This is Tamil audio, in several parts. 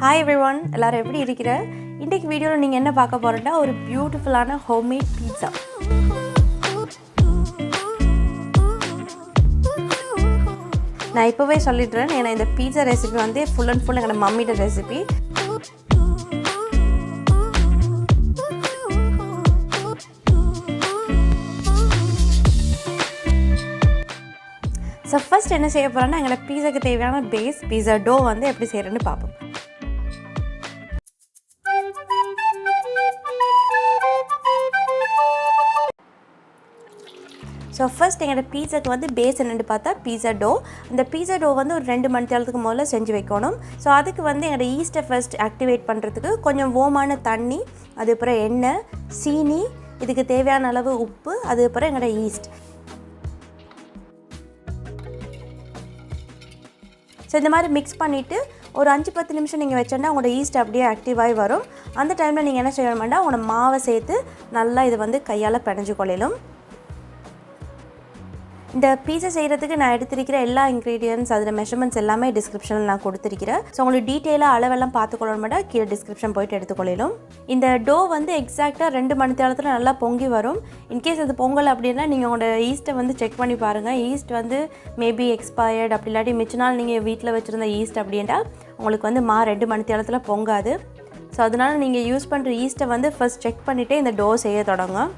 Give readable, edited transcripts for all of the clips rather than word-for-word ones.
Hi everyone, எல்லாரும் எப்படி இருக்கீங்க? இன்னைக்கு வீடியோல நீங்க என்ன பார்க்க போறீங்கன்னா ஒரு பியூட்டிஃபுல்லான ஹோம்மேட் பீட்சா. நான் இப்பவே சொல்லிடுறேன், ஏன்னா இந்த பீட்சா ரெசிபி வந்து ஃபுல் அண்ட் ஃபுல் எங்க மம்மியோட ரெசிபி. ஸோ ஃபர்ஸ்ட் என்ன செய்ய போகிறோன்னா எங்களை பீஸாக்கு தேவையான பேஸ் பீஸா டோ வந்து எப்படி செய்கிறேன்னு பார்ப்போம். ஸோ ஃபர்ஸ்ட் எங்களோட பீஸாக்கு வந்து பேஸ் என்னென்னு பார்த்தா பீஸா டோ. அந்த பீஸா டோ வந்து ஒரு 2 மணி நேரத்துக்கு முதல்ல செஞ்சு வைக்கணும். ஸோ அதுக்கு வந்து எங்களோட ஈஸ்ட்டை ஃபர்ஸ்ட் ஆக்டிவேட் பண்ணுறதுக்கு கொஞ்சம் வார்மான தண்ணி, அதுக்கப்புறம் எண்ணெய், சீனி, இதுக்கு தேவையான அளவு உப்பு, அதுக்கப்புறம் எங்களோட ஈஸ்ட். ஸோ இந்த மாதிரி மிக்ஸ் பண்ணிவிட்டு ஒரு 5-10 நிமிஷம் நீங்கள் வச்சோன்னா உங்களோட ஈஸ்ட் அப்படியே ஆக்டிவாகி வரும். அந்த டைமில் நீங்கள் என்ன செய்யணும்னா உங்களோட மாவை சேர்த்து நல்லா இது வந்து கையால் பிணைஞ்சு கொள்ளலும். இந்த பீஸா செய்கிறதுக்கு நான் எடுத்திருக்கிற எல்லா இன்க்ரீடியன்ட்ஸ் அதில் மெஷர்மெண்ட்ஸ் எல்லாமே டிஸ்கிரிப்ஷனில் நான் கொடுத்துருக்கிறேன். ஸோ உங்களுக்கு டீட்டெயிலாக அளவெல்லாம் பார்த்துக்கொள்ளணும்னா கீழே டிஸ்கிரிப்ஷன் போய்ட்டு எடுத்துக்கொள்ளலும். இந்த டோ வந்து எக்ஸாக்டாக 2 மணி நேரத்தில் நல்லா பொங்கி வரும். இன்கேஸ் அது பொங்கல் அப்படின்னா நீங்கள் உங்களோட ஈஸ்ட்டை வந்து செக் பண்ணி பாருங்கள். ஈஸ்ட் வந்து மேபி எக்ஸ்பயர்ட் அப்படி இல்லாட்டி மிச்ச நாள் நீங்கள் வீட்டில் வச்சுருந்த ஈஸ்ட் அப்படின்னா உங்களுக்கு வந்து 2 மணி நேரத்தில் பொங்காது. ஸோ அதனால் நீங்கள் யூஸ் பண்ணுற ஈஸ்ட்டை வந்து ஃபர்ஸ்ட் செக் பண்ணிவிட்டு இந்த டோ செய்ய தொடங்க.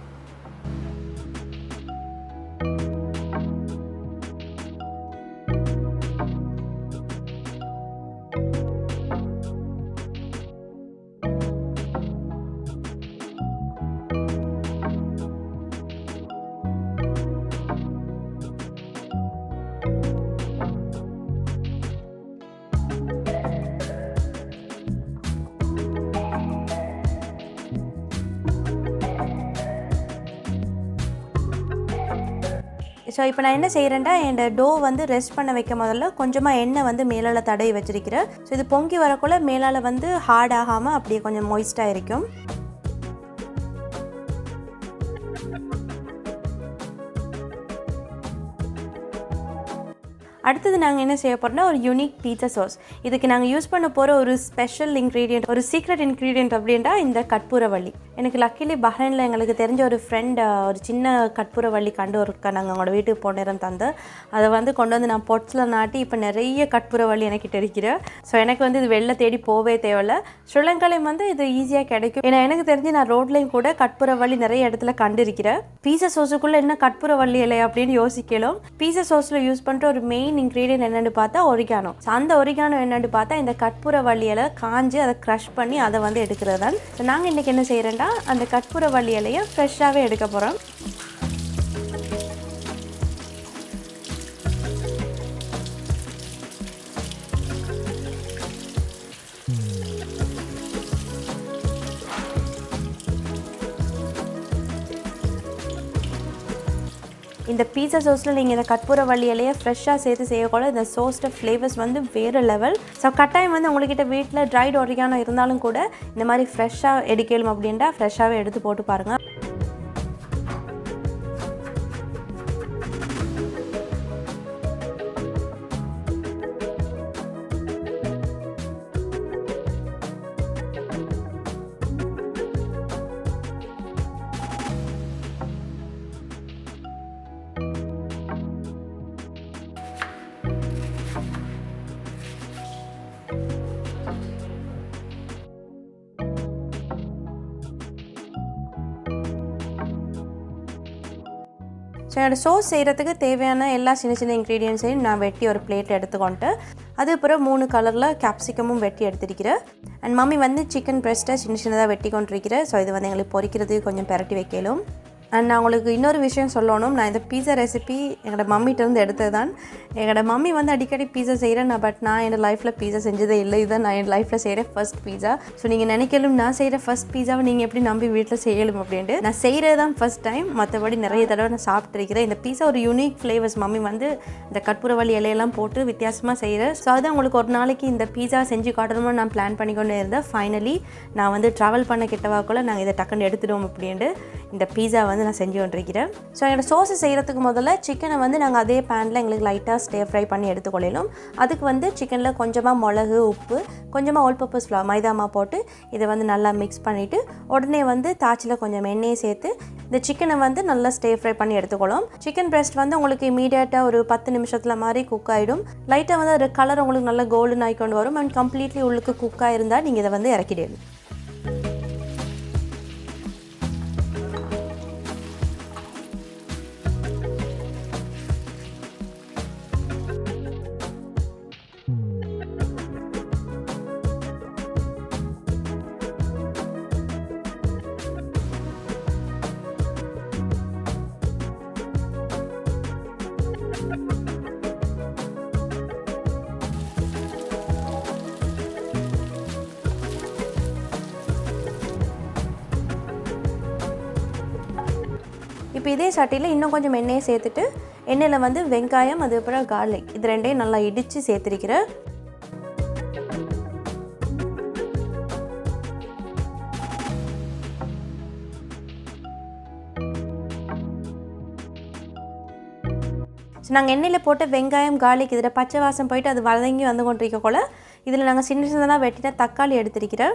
ஸோ இப்போ நான் என்ன செய்கிறேன்டா, என் டோ வந்து ரெஸ்ட் பண்ண வைக்க முதல்ல கொஞ்சமாக எண்ணெய் வந்து மேலால் தடவி வச்சிருக்கிறேன். ஸோ இது பொங்கி வரக்குள்ள மேலால் வந்து ஹார்ட் ஆகாமல் அப்படியே கொஞ்சம் மொய்ஸ்டாக இருக்கும். அடுத்தது நாங்கள் என்ன செய்ய போகிறோம்னா ஒரு யூனிக் பீட்சா சாஸ். இதுக்கு நாங்கள் யூஸ் பண்ண போகிற ஒரு ஸ்பெஷல் இன்க்ரீடியன்ட், ஒரு சீக்ரெட் இன்க்ரீடியன்ட் அப்படின்ட்டா இந்த கற்பூரவள்ளி. எனக்கு லக்கிலி பஹ்ரைனில் எங்களுக்கு தெரிஞ்ச ஒரு ஃப்ரெண்ட் ஒரு சின்ன கற்பூரவள்ளி கண்டு ஒருக்கா நாங்கள் அவங்களோட வீட்டுக்கு போன நேரம் தந்து அதை வந்து கொண்டு வந்து நான் பொட்ஸில் நாட்டி இப்போ நிறைய கற்பூரவள்ளி எனக்கிட்ட இருக்கிறேன். ஸோ எனக்கு வந்து இது வெளில தேடி போவே தேவையில்லை. ஸ்ரீலங்காலையும் வந்து இது ஈஸியாக கிடைக்கும். ஏன்னா எனக்கு தெரிஞ்சு நான் ரோட்லேயும் கூட கற்பூரவள்ளி நிறைய இடத்துல கண்டு இருக்கிறேன். பீஸா சோஸுக்குள்ளே என்ன கற்பூரவள்ளி இல்லை அப்படின்னு யோசிக்கலாம். பீஸா சோஸில் யூஸ் பண்ணுற ஒரு மெயின் இன்க்ரீடியன்ட் என்னென்னு பார்த்தா ஒரிகானோ. ஸோ அந்த ஒரிகானோ என்னென்னு பார்த்தா இந்த கற்பூரவள்ளி இலை காஞ்சி அதை க்ரஷ் பண்ணி அதை வந்து எடுக்கிறது தான். ஸோ நாங்கள் இன்றைக்கி என்ன செய்கிறேன்னா அந்த கற்பூரவள்ளி இலையை ஃப்ரெஷ்ஷாகவே எடுக்க போகிறோம். இந்த பீஸா சோஸில் நீங்கள் இந்த கற்பூரவள்ளி இலையை ஃப்ரெஷ்ஷாக சேர்த்து செய்யக்கூட இந்த சோஸோட ஃப்ளேவர்ஸ் வந்து வேறு லெவல். ஸோ கட்டாயம் வந்து உங்கள்கிட்ட வீட்டில் ட்ரைட் ஒரிகானோ இருந்தாலும் கூட இந்த மாதிரி ஃப்ரெஷ்ஷாக எடுக்கலும் அப்படின்ட்டா ஃப்ரெஷ்ஷாகவே எடுத்து போட்டு பாருங்கள். ஸோ என்னோடய சோஸ் செய்கிறதுக்கு தேவையான எல்லா சின்ன சின்ன இன்க்ரீடியன்ஸையும் நான் வெட்டி ஒரு பிளேட்டில் எடுத்துக்கொண்டு அதுக்கப்புறம் 3 கலரில் கேப்சிகமும் வெட்டி எடுத்துருக்கிறேன். அண்ட் மம்மி வந்து சிக்கன் பிரெஸ்ட்டை சின்ன சின்னதாக வெட்டி கொண்டிருக்கிறேன். ஸோ இது வந்து எங்களுக்கு பொரிக்கிறதுக்கு கொஞ்சம் பெரட்டி வைக்கலும். அண்ட் நான் உங்களுக்கு இன்னொரு விஷயம் சொல்லணும். நான் இந்த பீஸா ரெசிபி எங்களோட மம்மிகிட்டேருந்து எடுத்தது தான். எங்களோட மம்மி வந்து அடிக்கடி பீஸா செய்கிறேன், பட் நான் என் லைஃப்பில் பீஸா செஞ்சதே இல்லை. இதுதான் நான் என் லைஃப்பில் செய்கிற ஃபர்ஸ்ட் பீஸா. ஸோ நீங்கள் நினைக்கலும் நான் செய்கிற ஃபர்ஸ்ட் பீஸாவை நீங்கள் எப்படி நம்பி வீட்டில் செய்யலும் அப்படின்ட்டு. நான் செய்கிறது தான் ஃபர்ஸ்ட் டைம், மற்றபடி நிறைய தடவை நான் சாப்பிட்ருக்கிறேன். இந்த பீஸா ஒரு யூனிக் ஃப்ளேவர்ஸ். மம்மி வந்து இந்த கற்பூரவள்ளி இலையெல்லாம் போட்டு வித்தியாசமாக செய்கிறேன். ஸோ அதுதான் உங்களுக்கு ஒரு நாளைக்கு இந்த பீஸா செஞ்சு காட்டணும்னு நான் பிளான் பண்ணிக்கொண்டே இருந்தேன். ஃபைனலி நான் வந்து ட்ராவல் பண்ண கிட்டவாக்குள்ள நாங்கள் இதை டக்குன்னு எடுத்துடுவோம் அப்படின்ட்டு. இந்த பீஸா வந்து நான் செஞ்சு கொண்டிருக்கிறேன். ஸோ எங்களோட சோஸை செய்கிறதுக்கு முதல்ல சிக்கனை வந்து நாங்கள் அதே பேனில் எங்களுக்கு லைட்டாக ஸ்டேர் ஃப்ரை பண்ணி எடுத்துக்கொள்ளணும். அதுக்கு வந்து சிக்கனில் கொஞ்சமாக மிளகு, உப்பு, கொஞ்சமாக ஆல் பர்பஸ் ஃப்ளவர் மைதா மாவு போட்டு இதை வந்து நல்லா மிக்ஸ் பண்ணிவிட்டு உடனே வந்து தாச்சில் கொஞ்சம் எண்ணெயை சேர்த்து இந்த சிக்கனை வந்து நல்லா ஸ்டேர் ஃப்ரை பண்ணி எடுத்துக்கொள்ளும். சிக்கன் பிரெஸ்ட் வந்து உங்களுக்கு இமீடியட்டாக ஒரு 10 நிமிஷத்தில் மாதிரி குக் ஆகிடும். லைட்டாக வந்து ஒரு கலர் உங்களுக்கு நல்லா கோல்டன் ஆகிக்கொண்டு வரும் அண்ட் கம்ப்ளீட்லி உள்ளுக்கு குக்காக இருந்தால் நீங்கள் இதை வந்து இறக்கிடணும். இப்போ இதே சட்டியில் இன்னும் கொஞ்சம் எண்ணெயை சேர்த்துட்டு எண்ணெயில் வந்து வெங்காயம், அதுக்கப்புறம் கார்லிக் இது ரெண்டையும் நல்லா இடித்து சேர்த்துருக்கிறேன். ஸோ நாங்கள் எண்ணெயில் போட்டு வெங்காயம், கார்லிக் இதில் பச்சை வாசம் போயிட்டு அது வதங்கி வந்து கொண்டிருக்கக்குள்ள இதில் நாங்கள் சின்ன சின்னதாக வெட்டின தக்காளி எடுத்துருக்கிறேன்.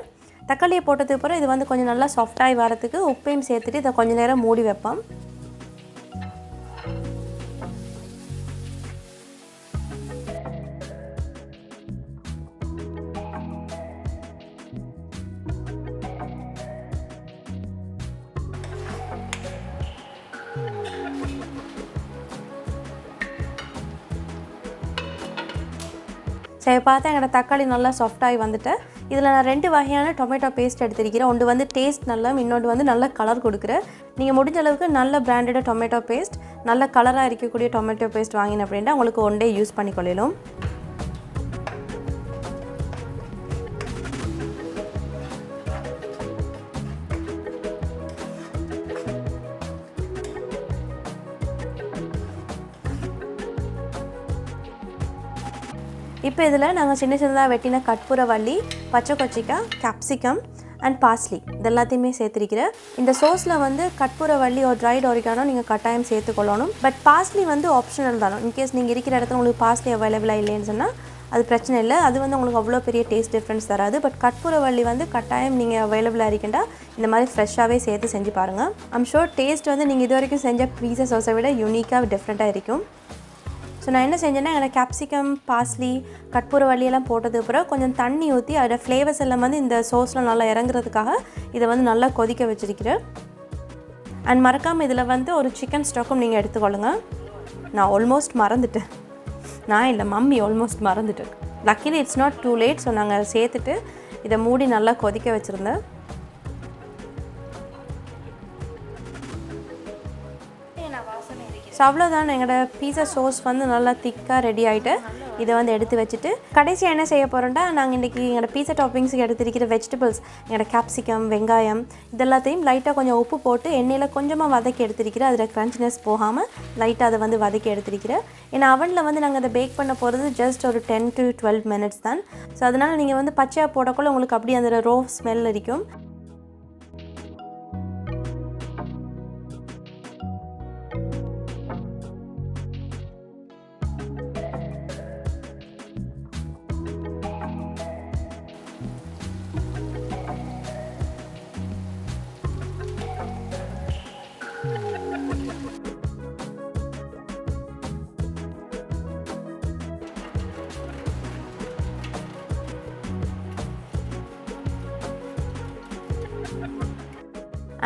தக்காளியை போட்டதுக்கு அப்புறம் இது வந்து கொஞ்சம் நல்லா சாஃப்டாகி வரத்துக்கு உப்பையும் சேர்த்துட்டு இதை கொஞ்சம் நேரம் மூடி வைப்போம். சரி, பார்த்தா எங்களோட தக்காளி நல்லா சாஃப்டாகி வந்துட்டு இதில் நான் 2 வகையான டொமேட்டோ பேஸ்ட் எடுத்துருக்கிறேன். ஒன்று வந்து டேஸ்ட் நல்லா, இன்னொன்று வந்து நல்ல கலர் கொடுக்குறேன். நீங்கள் முடிஞ்ச அளவுக்கு நல்ல பிராண்டட் டொமேட்டோ பேஸ்ட், நல்ல கலராக இருக்கக்கூடிய டொமேட்டோ பேஸ்ட் வாங்கின அப்படின்னா உங்களுக்கு ஒன் டே யூஸ் பண்ணிக்கொள்ளலாம். இப்போ இதில் நாங்கள் சின்ன சின்னதாக வெட்டின கற்பூரவள்ளி, பச்சை கொச்சிக்காய், கேப்சிகம் அண்ட் பார்ஸ்லி இது எல்லாத்தையுமே சேர்த்துருக்கிறேன். இந்த சோஸில் வந்து கற்பூரவள்ளி ஒரு ட்ரைட் ஒரிகானோ நீங்கள் கட்டாயம் சேர்த்துக்கொள்ளணும். பட் பார்ஸ்லி வந்து ஆப்ஷனல் தானே. இன்கேஸ் நீங்கள் இருக்கிற இடத்துல உங்களுக்கு பார்ஸ்லி அவைலபிளாக இல்லைன்னு சொன்னால் அது பிரச்சனை இல்லை. அது வந்து உங்களுக்கு அவ்வளோ பெரிய டேஸ்ட் டிஃப்ரென்ஸ் தராது. பட் கற்பூரவள்ளி வந்து கட்டாயம் நீங்கள் அவைலபிளாக இருக்கேன்டா இந்த மாதிரி ஃப்ரெஷ்ஷாகவே சேர்த்து செஞ்சு பாருங்கள். ஐம் ஷூர் டேஸ்ட் வந்து நீங்கள் இது வரைக்கும் செஞ்ச பீஸா சோஸை விட யூனிக்காக டிஃப்ரெண்ட்டாக இருக்கும். ஸோ நான் என்ன செஞ்சேன்னா எனக்கு கேப்சிகம், பார்ஸ்லி, கற்பூரவள்ளியெல்லாம் போட்டதுக்கு அப்புறம் கொஞ்சம் தண்ணி ஊற்றி அதோட ஃப்ளேவர்ஸ் எல்லாம் வந்து இந்த சோஸில் நல்லா இறங்குறதுக்காக இதை வந்து நல்லா கொதிக்க வச்சுருக்கிறேன். அண்ட் மறக்காமல் இதில் வந்து ஒரு சிக்கன் ஸ்டாக்கும் நீங்கள் எடுத்துக்கொள்ளுங்க. நான் ஆல்மோஸ்ட் மறந்துட்டேன். நான் இல்லை, மம்மி ஆல்மோஸ்ட் மறந்துட்டு. Luckily it's not too late. So நாங்கள் சேர்த்துட்டு இதை மூடி நல்லா கொதிக்க வச்சுருந்தேன். ஸோ அவ்வளோதான், எங்களோட பீஸா சோஸ் வந்து நல்லா திக்காக ரெடி ஆகிட்டு இதை வந்து எடுத்து வச்சுட்டு கடைசியாக என்ன செய்ய போகிறோம்னா நாங்கள் இன்றைக்கி எங்களோட பீஸா டாப்பிங்ஸுக்கு எடுத்துருக்கிற வெஜிடபிள்ஸ், எங்களோட கேப்சிகம், வெங்காயம் இதெல்லாத்தையும் லைட்டாக கொஞ்சம் உப்பு போட்டு எண்ணெயில் கொஞ்சமாக வதக்கி எடுத்துருக்கிறேன். அதில் க்ரன்ச்சினஸ் போகாமல் லைட்டாக அதை வந்து வதக்கி எடுத்துருக்கிறேன். ஏன்னா அவனில் வந்து நாங்கள் அதை பேக் பண்ண போகிறது ஜஸ்ட் ஒரு 10 to 12 minutes தான். ஸோ அதனால் நீங்கள் வந்து பச்சையாக போடக்குள்ள உங்களுக்கு அப்படியே அந்த ரோ ஸ்மெல் இருக்கும்.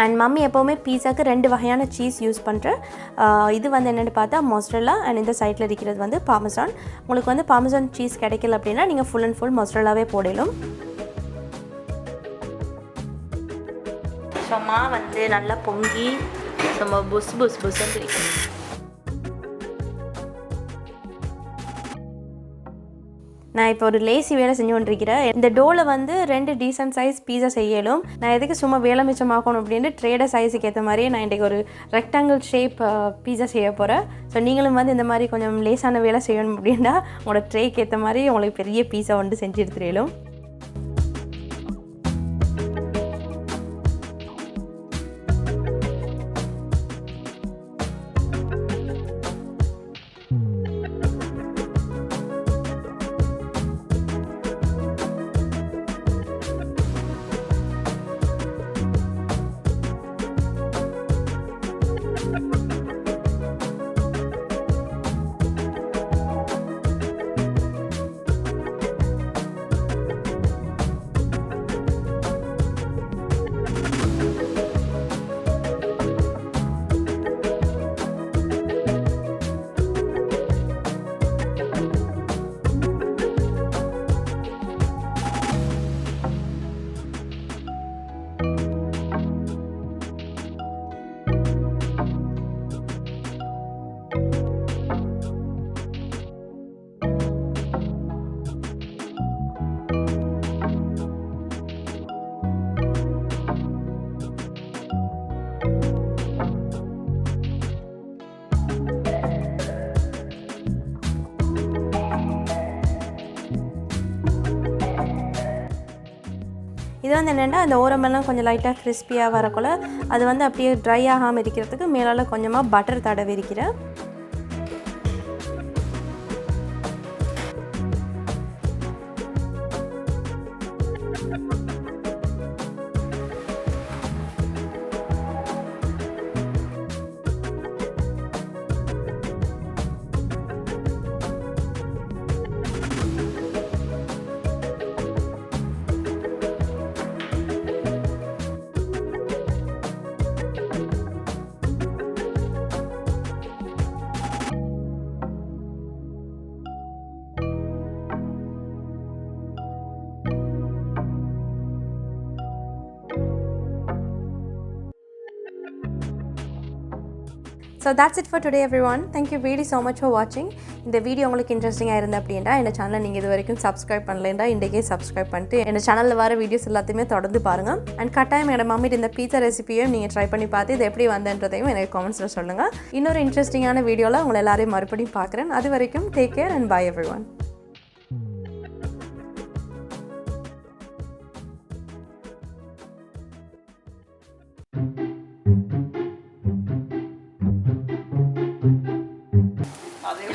அண்ட் மம்மி எப்போவுமே பீஸாக்கு 2 வகையான சீஸ் யூஸ் பண்ணுறேன். இது வந்து என்னென்னு பார்த்தா மொசரல்லா அண்ட் இந்த சைடில் இருக்கிறது வந்து பார்மசான். உங்களுக்கு வந்து பார்மசான் சீஸ் கிடைக்கல அப்படின்னா நீங்கள் ஃபுல் அண்ட் ஃபுல் மொசரல்லாவே போடலும். சும்மா வந்து நல்லா பொங்கி சும்மா புஸ் புஸ் புஸ்ன்னு இருக்கும். நான் இப்போ ஒரு லேசி வேலை செஞ்சு கொண்டிருக்கிறேன். இந்த டோவில் வந்து 2 டீசன்ட் சைஸ் பீஸா செய்யலும். நான் எதுக்கு சும்மா வேலை மிச்சமாக்கணும் அப்படின்ட்டு ட்ரேடர் சைஸுக்கு ஏற்ற மாதிரியே நான் இன்றைக்கி ஒரு ரெக்டாங்கிள் ஷேப் பீஸா செய்ய போகிறேன். ஸோ நீங்களும் வந்து இந்த மாதிரி கொஞ்சம் லேசான வேலை செய்யணும் அப்படின்னா உங்களோட ட்ரேக்கு ஏற்ற மாதிரி உங்களுக்கு பெரிய பீஸா வந்து செஞ்சு எடுத்துடலும். இது வந்து என்னென்னா அந்த ஓரமெல்லாம் கொஞ்சம் லைட்டாக கிறிஸ்பியாக வரக்குள்ள அது வந்து அப்படியே ட்ரை ஆகாமல் இருக்கிறதுக்கு மேலால் கொஞ்சமாக பட்டர் தடவி இருக்கிறேன். So that's it for today everyone. Thank you really so much for watching. இந்த வீடியோ உங்களுக்கு இன்ட்ரெஸ்டிங்காக இருந்தால் அப்படின்னா இந்த சேனலை நீங்கள் இது வரைக்கும் சப்ஸ்கிரைப் பண்ணலைன்னா இன்றைக்கே சப்ஸ்கிரைப் பண்ணிட்டு இந்த சேனலில் வர வீடியோஸ் எல்லாத்தையுமே தொடர்ந்து பாருங்கள். அண்ட் கட்டாயம் என்னோட மம்மிட்டு இந்த பீஸா ரெசிபியும் நீங்கள் ட்ரை பண்ணி பார்த்து இது எப்படி வந்தன்றதையும் எனக்கு காமெண்ட்ஸில் சொல்லுங்கள். இன்னொரு இன்ட்ரெஸ்டிங்கான வீடியோவில் உங்களை எல்லாரையும் மறுபடியும் பார்க்குறேன். அது வரைக்கும் take care and by everyone.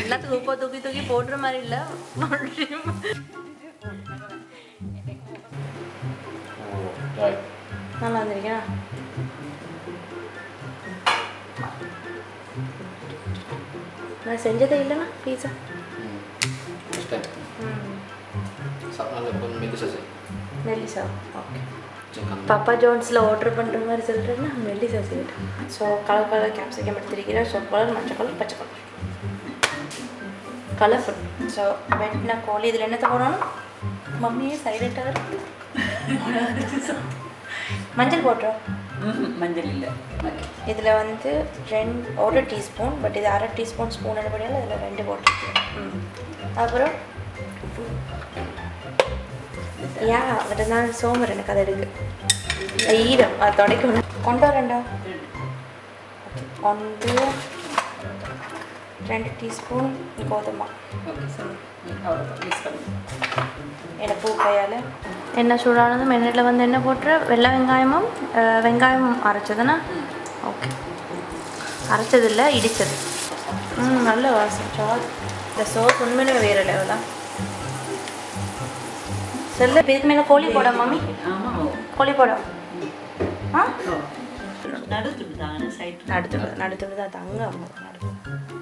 எல்லாத்துக்கும் உப்பை தூக்கி தூக்கி போடுற மாதிரி இல்லை. நல்லா வந்திருக்கா? நான் செஞ்சதே இல்லைண்ணா பீஸா. மெல்லிசா ஓகே. பாப்பா ஜோன்ஸில் ஆர்டர் பண்ணுற மாதிரி சொல்கிறேன்னா மெல்லிசா செய்யுது. ஸோ கலர் கலர் கேப்சிகம் எடுத்துருக்கிறேன். ஸோ கலர் மஞ்சள் கலர் பச்சை கலர் கலர்ஃபுல். ஸோ வெட்டின கோழி இதில் என்னத்தை போடணும்? மம்மியே சைலண்ட்டாக மஞ்சள் போட்டுறோம். மஞ்சள் இல்லை. இதில் வந்து 1 டீஸ்பூன், பட் இது 1/2 டீஸ்பூன் ஸ்பூன் என்னபடியால் இதில் 2 போட்டுருக்கேன். அப்புறம் அது நான் சோமர் எனக்கு அதை எடுக்கு ஈரம் அது தொடக்கணும். கொண்டா 2 டீஸ்பூன் கோதுமை எனக்கு பூ கையால் எண்ணெய் சூடானதும் எண்ணெயில் வந்து எண்ணெய் போட்டு வெள்ளை வெங்காயம் அரைச்சதுன்னா ஓகே. அரைச்சது இல்லை இடித்தது. நல்ல வாசம். இந்த சோஸ் உண்மையிலே வேறு லெவலாக சொல்ல. இதுக்கு மேலே கோழி போட மம்மி. கோழி போட நடுத்துட்டு தான் தாங்க நடுத்து